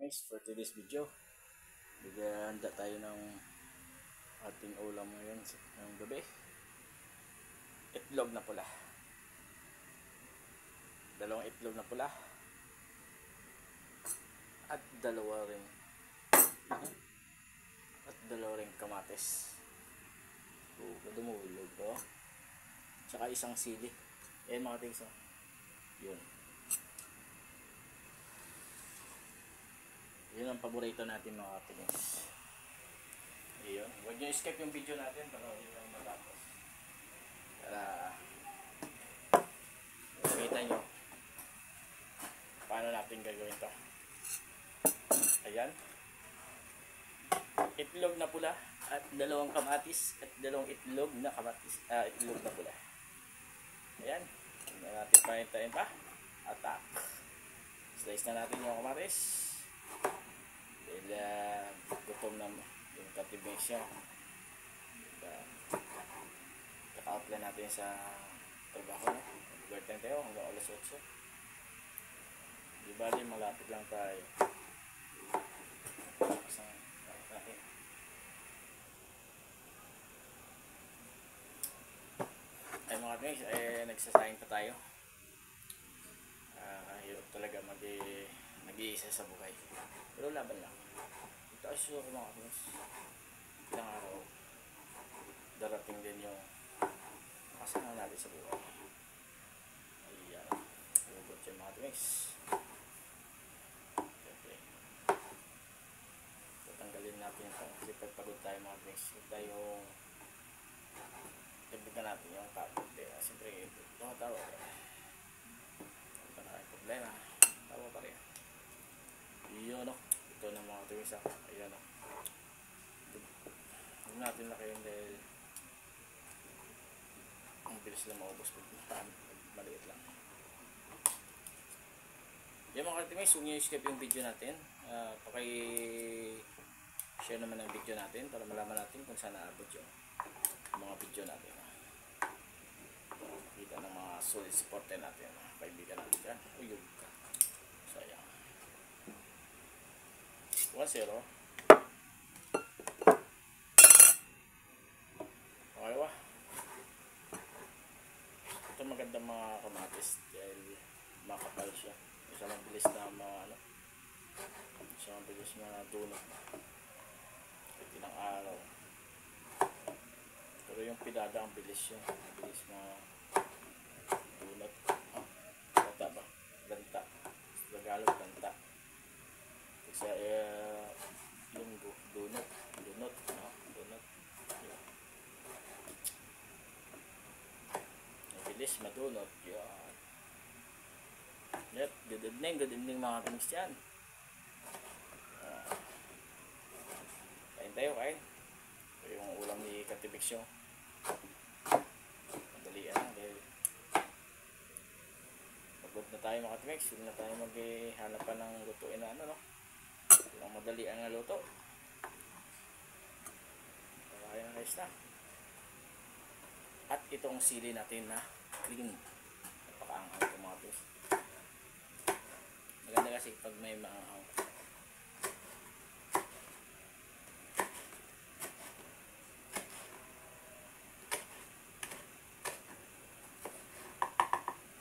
Next, for today's video, handa tayo ng ating ulam ngayon ng gabi. Itlog na pula. Dalawang itlog na pula. At dalawa ring kamatis. Dumulog to. Tsaka isang sili. Ayan mga tingso. Yun. Yun ang paborito natin mga tingis. Ayun. Huwag nyo skip yung video natin para hindi lang matapos. Para makita nyo paano natin gagawin to. Ayan. Itlog na pula at dalawang kamatis at dalawang itlog na kamatis. Itlog na pula. Ayan. Hindi natin pahintayin pa. Attack. Slice na natin yung kamatis. Dahil gutom na yung katibes niya. Kaka-outline natin sa trabaho na. Overtime tayo hanggang alas 8. Di bali malapit lang tayo. Ay mga guys, nagsasayang pa tayo. Hirap talaga mag-iisa sa buhay. Pero laban lang. Ito ay sure mga guys. Ilang araw darating din yung kasama natin sa buhay. Ayan. Lubot yung mga guys. Okay. Tatanggalin natin ito. Kasi pagpagod tayo mga guys. Tayo dagdagan natin yung pagod. Siyempre tawa-tawa. Ito na yung problema. Tawa pa rin. Iyon o. Ito na mga tuwisa. Ayan o. Huwag natin na kayo dahil ang bilis lang maubos pag maliit lang. Yan mga katimis, huwag nyo i-skip yung video natin. Paki-share naman ang video natin para malaman natin kung saan naabot yung mga video natin. Kita ng mga solid supporter natin. Kaibigan natin dyan. Uyog ka. Sayang. 1-0. Okay ba? Ito magandang mga kamatis dahil makapal siya. Isa mabilis na isa mabilis na dunot. Kahit ilang araw. Pero yung pidada ang bilis yun. Bilis na dunot. Ganta ba? Ganta. Tagalog ganta. Kasi yung dunot. Dunot. Bilis madunot. Yan. Yep. Good evening mga kamigs yan. Kain tayo, kain. Ito yung ulam ni Katibix yung madalian lang dahil pagod na tayo mga Katibix. Huwag na tayo maghanap pa ng lutuin na yung madalian na luto. Kaya na guys na. At itong sili natin na clean. Napakaanghang ito mga Katibix. Maganda kasi pag may maanghang.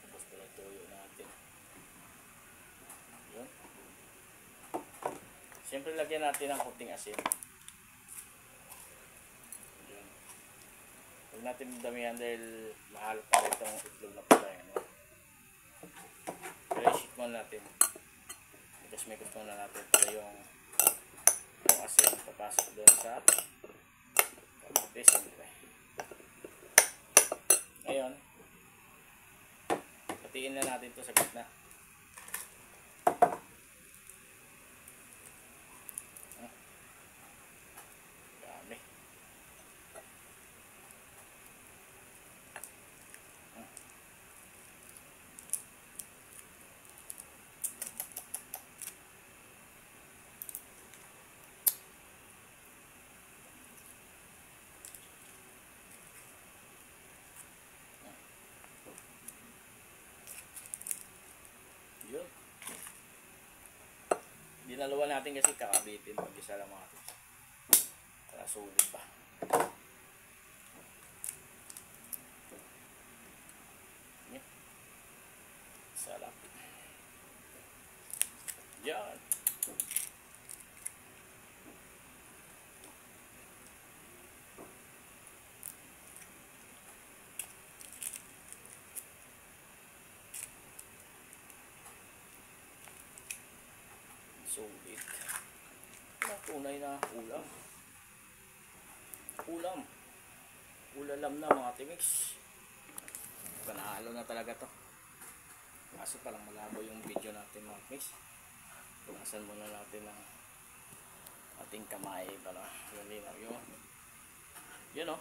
Tapos pala tuyo natin. Yun. Siyempre lagyan natin ng kunting asin. Yun. Huwag natin damihan dahil mahalo pa rin itong itlog na pula yan. Pero i-shake mo natin. Mikos muna natin para yung asin papasok doon sa kamatis. Ngayon hatiin na natin ito sa gitna. Dami. Dinalawa natin kasi kakabitin pag isa lang mga tips. Para sulit pa. Yeah. Sarap. Yan. Sulit. Tunay na ulam. Ulalam na mga timix. Panalo na talaga to. Kaso palang malabo yung video natin mga timix. Punasan muna natin ang ating kamay para malinaw yun. Yun o.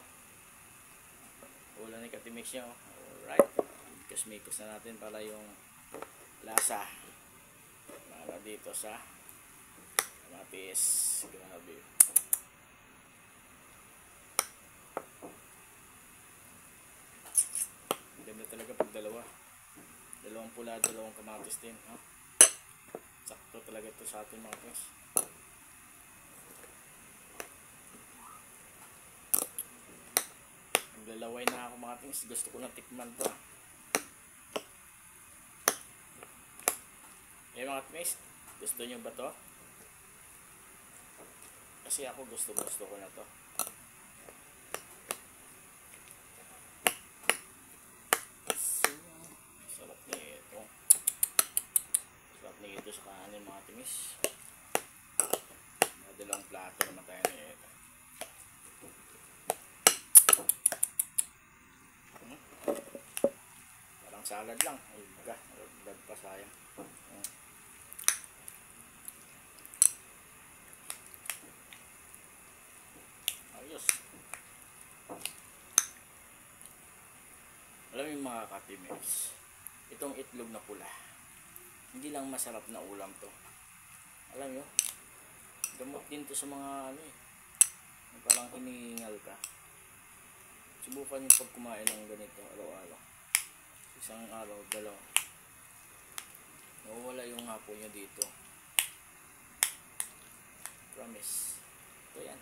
Ulam ni katimix nyo. Alright. Kasmikos na natin para yung lasa. Para dito sa kamatis. Grabe. Ganda talaga pag dalawa. Dalawang pula, dalawang kamatis din. Ha? Sakto talaga ito sa ating mga guys. Naglalaway na ako mga guys. Gusto ko na tikman to. Eh mga guys, gusto nyo ba to? Kasi ako gusto ko na to. Sarap nito. Sarap nito sa kanin mga timis. Dalawang plato naman tayo nito. Parang salad lang. Ay baga, nagdag pa sayang. Ayos. Alam mo yung mga katimis, itong itlog na pula, hindi lang masarap na ulam to. Alam nyo, gamot din to sa mga ano eh, parang hinihingal ka. Subukan nyo pag kumain ng ganito araw-araw. Isang araw, dalawa. Nawawala yung hapon nyo dito. Promise. Ito yan.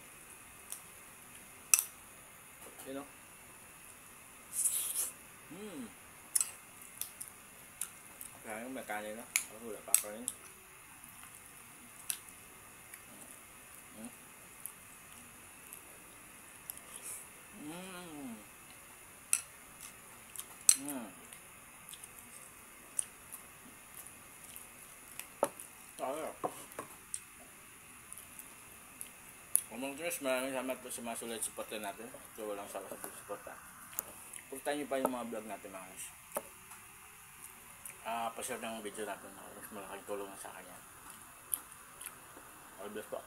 You know? Kaya yung may kanin na. Wala pa ka rin. Mga guys, maraming salamat po sa mga sulit supporter natin. So walang sawa sa pagsuporta. Punta nyo pa yung mga vlog natin mga guys. Pa-share ng video natin mga guys. Malaking tulong na sa akin yan. All bless po.